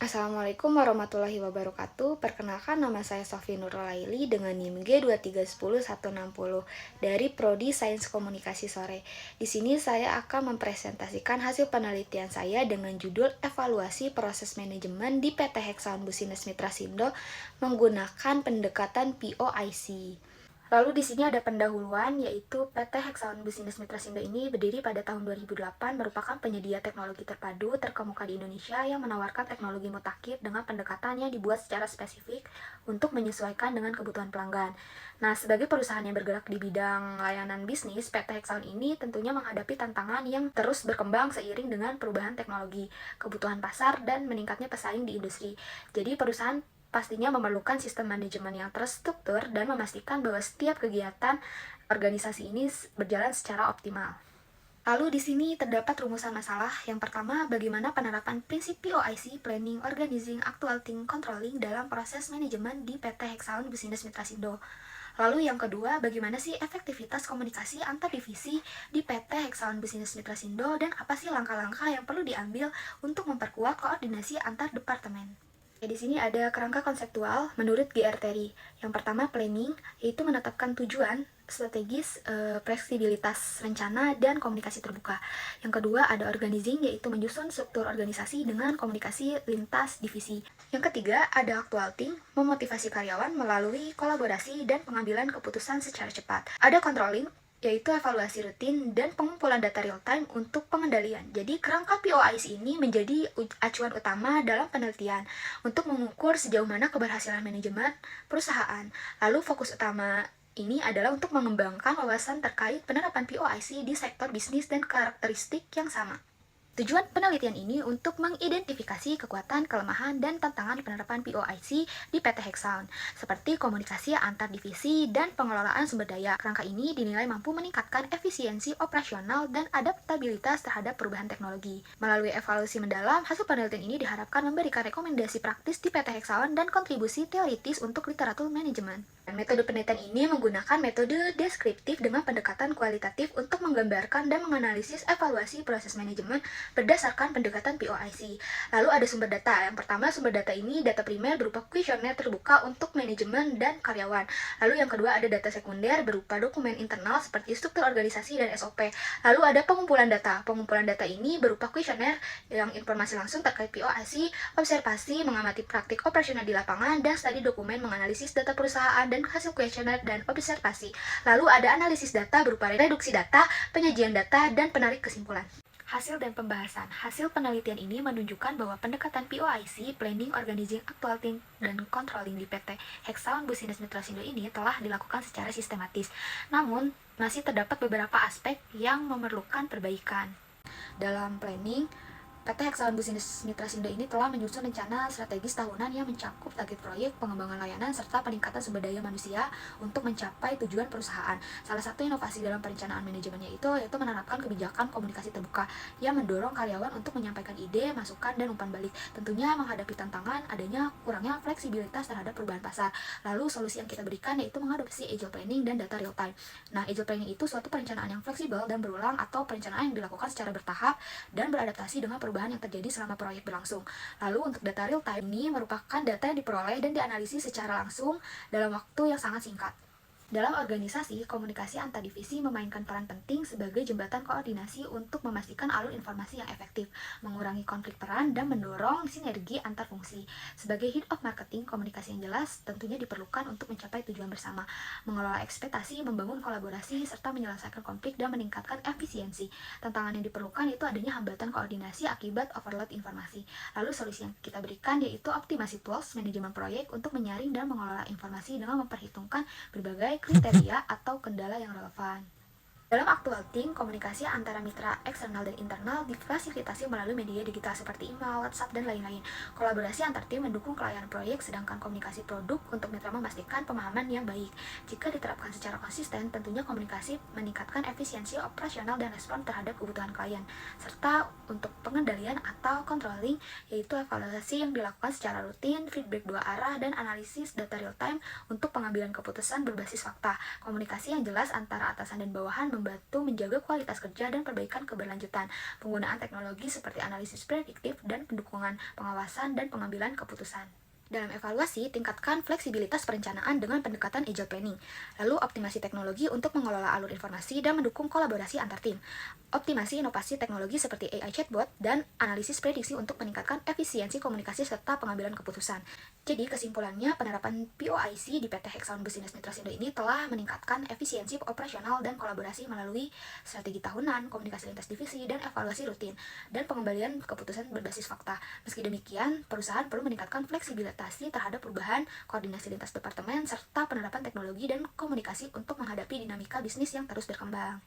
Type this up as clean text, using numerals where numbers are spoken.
Assalamualaikum warahmatullahi wabarakatuh. Perkenalkan, nama saya Sofi Nurulaili dengan NIM G2310160 dari Prodi Sains Komunikasi Sore. Di sini saya akan mempresentasikan hasil penelitian saya dengan judul Evaluasi Proses Manajemen di PT Hexaon Business Mitra Sindo menggunakan pendekatan POIC. Lalu di sini ada pendahuluan, yaitu PT Hexaon Business Mitra Sindo ini berdiri pada tahun 2008, merupakan penyedia teknologi terpadu terkemuka di Indonesia yang menawarkan teknologi mutakhir dengan pendekatan yang dibuat secara spesifik untuk menyesuaikan dengan kebutuhan pelanggan. Nah, sebagai perusahaan yang bergerak di bidang layanan bisnis, PT Hexaon ini tentunya menghadapi tantangan yang terus berkembang seiring dengan perubahan teknologi, kebutuhan pasar, dan meningkatnya pesaing di industri. Jadi, perusahaan pastinya memerlukan sistem manajemen yang terstruktur dan memastikan bahwa setiap kegiatan organisasi ini berjalan secara optimal. Lalu di sini terdapat rumusan masalah. Yang pertama, bagaimana penerapan prinsip POIC, Planning, Organizing, Actuating, Controlling dalam proses manajemen di PT Hexaon Business Mitra Sindo. Lalu yang kedua, bagaimana sih efektivitas komunikasi antar divisi di PT Hexaon Business Mitra Sindo dan apa sih langkah-langkah yang perlu diambil untuk memperkuat koordinasi antar departemen. Di sini ada kerangka konseptual menurut GR Terry. Yang pertama, planning, yaitu menetapkan tujuan, strategis, fleksibilitas rencana, dan komunikasi terbuka. Yang kedua, ada organizing, yaitu menyusun struktur organisasi dengan komunikasi lintas divisi. Yang ketiga, ada actuating, memotivasi karyawan melalui kolaborasi dan pengambilan keputusan secara cepat. Ada controlling, yaitu evaluasi rutin dan pengumpulan data real-time untuk pengendalian. Jadi, kerangka POIC ini menjadi acuan utama dalam penelitian untuk mengukur sejauh mana keberhasilan manajemen perusahaan. Lalu, fokus utama ini adalah untuk mengembangkan wawasan terkait penerapan POIC di sektor bisnis dan karakteristik yang sama. Tujuan penelitian ini untuk mengidentifikasi kekuatan, kelemahan, dan tantangan penerapan POIC di PT Hexaon, seperti komunikasi antar divisi dan pengelolaan sumber daya. Kerangka ini dinilai mampu meningkatkan efisiensi operasional dan adaptabilitas terhadap perubahan teknologi. Melalui evaluasi mendalam, hasil penelitian ini diharapkan memberikan rekomendasi praktis di PT Hexaon dan kontribusi teoritis untuk literatur manajemen. Metode penelitian ini menggunakan metode deskriptif dengan pendekatan kualitatif untuk menggambarkan dan menganalisis evaluasi proses manajemen berdasarkan pendekatan POIC. Lalu ada sumber data. Yang pertama, sumber data ini data primer berupa kuesioner terbuka untuk manajemen dan karyawan. Lalu yang kedua, ada data sekunder berupa dokumen internal seperti struktur organisasi dan SOP. Lalu ada pengumpulan data. Pengumpulan data ini berupa kuesioner yang informasi langsung terkait POIC, observasi, mengamati praktik operasional di lapangan, dan studi dokumen menganalisis data perusahaan dan hasil kuesioner dan observasi. Lalu ada analisis data berupa reduksi data, penyajian data, dan penarik kesimpulan. Hasil dan pembahasan. Hasil penelitian ini menunjukkan bahwa pendekatan POIC, Planning, Organizing, Actuating, dan Controlling di PT Hexaon Business Mitra Sindo ini telah dilakukan secara sistematis. Namun, masih terdapat beberapa aspek yang memerlukan perbaikan. Dalam planning, PT Hexaon Business Mitra Sindo ini telah menyusun rencana strategis tahunan yang mencakup target proyek, pengembangan layanan, serta peningkatan sumber daya manusia untuk mencapai tujuan perusahaan. Salah satu inovasi dalam perencanaan manajemennya yaitu menerapkan kebijakan komunikasi terbuka yang mendorong karyawan untuk menyampaikan ide, masukan, dan umpan balik. Tentunya menghadapi tantangan adanya kurangnya fleksibilitas terhadap perubahan pasar. Lalu solusi yang kita berikan yaitu mengadopsi Agile Planning dan data real time. Nah, Agile Planning itu suatu perencanaan yang fleksibel dan berulang atau perencanaan yang dilakukan secara bertahap dan beradaptasi dengan perubahan yang terjadi selama proyek berlangsung. Lalu untuk data real time ini merupakan data yang diperoleh dan dianalisis secara langsung dalam waktu yang sangat singkat. Dalam organisasi, komunikasi antar divisi memainkan peran penting sebagai jembatan koordinasi untuk memastikan alur informasi yang efektif, mengurangi konflik peran, dan mendorong sinergi antar fungsi. Sebagai head of marketing, komunikasi yang jelas tentunya diperlukan untuk mencapai tujuan bersama, mengelola ekspektasi, membangun kolaborasi, serta menyelesaikan konflik dan meningkatkan efisiensi. Tantangan yang diperlukan itu adanya hambatan koordinasi akibat overload informasi. Lalu solusi yang kita berikan yaitu optimasi tools manajemen proyek untuk menyaring dan mengelola informasi dengan memperhitungkan berbagai kriteria atau kendala yang relevan. Dalam actuating, komunikasi antara mitra eksternal dan internal difasilitasi melalui media digital seperti email, WhatsApp, dan lain-lain. Kolaborasi antar tim mendukung kelayanan proyek, sedangkan komunikasi produk untuk mitra memastikan pemahaman yang baik. Jika diterapkan secara konsisten, tentunya komunikasi meningkatkan efisiensi operasional dan respon terhadap kebutuhan klien. Serta untuk pengendalian atau controlling, yaitu evaluasi yang dilakukan secara rutin, feedback dua arah, dan analisis data real time untuk pengambilan keputusan berbasis fakta. Komunikasi yang jelas antara atasan dan bawahan membantu menjaga kualitas kerja dan perbaikan keberlanjutan. Penggunaan teknologi seperti analisis prediktif dan pendukungan pengawasan dan pengambilan keputusan. Dalam evaluasi, tingkatkan fleksibilitas perencanaan dengan pendekatan agile planning. Lalu, optimasi teknologi untuk mengelola alur informasi dan mendukung kolaborasi antar tim. Optimasi inovasi teknologi seperti AI chatbot dan analisis prediksi untuk meningkatkan efisiensi komunikasi serta pengambilan keputusan. Jadi, kesimpulannya, penerapan POIC di PT Hexagon Business Mitrasindo ini telah meningkatkan efisiensi operasional dan kolaborasi melalui strategi tahunan, komunikasi lintas divisi, dan evaluasi rutin, dan pengembalian keputusan berbasis fakta. Meski demikian, perusahaan perlu meningkatkan fleksibilitas terhadap perubahan, koordinasi lintas departemen, serta penerapan teknologi dan komunikasi untuk menghadapi dinamika bisnis yang terus berkembang.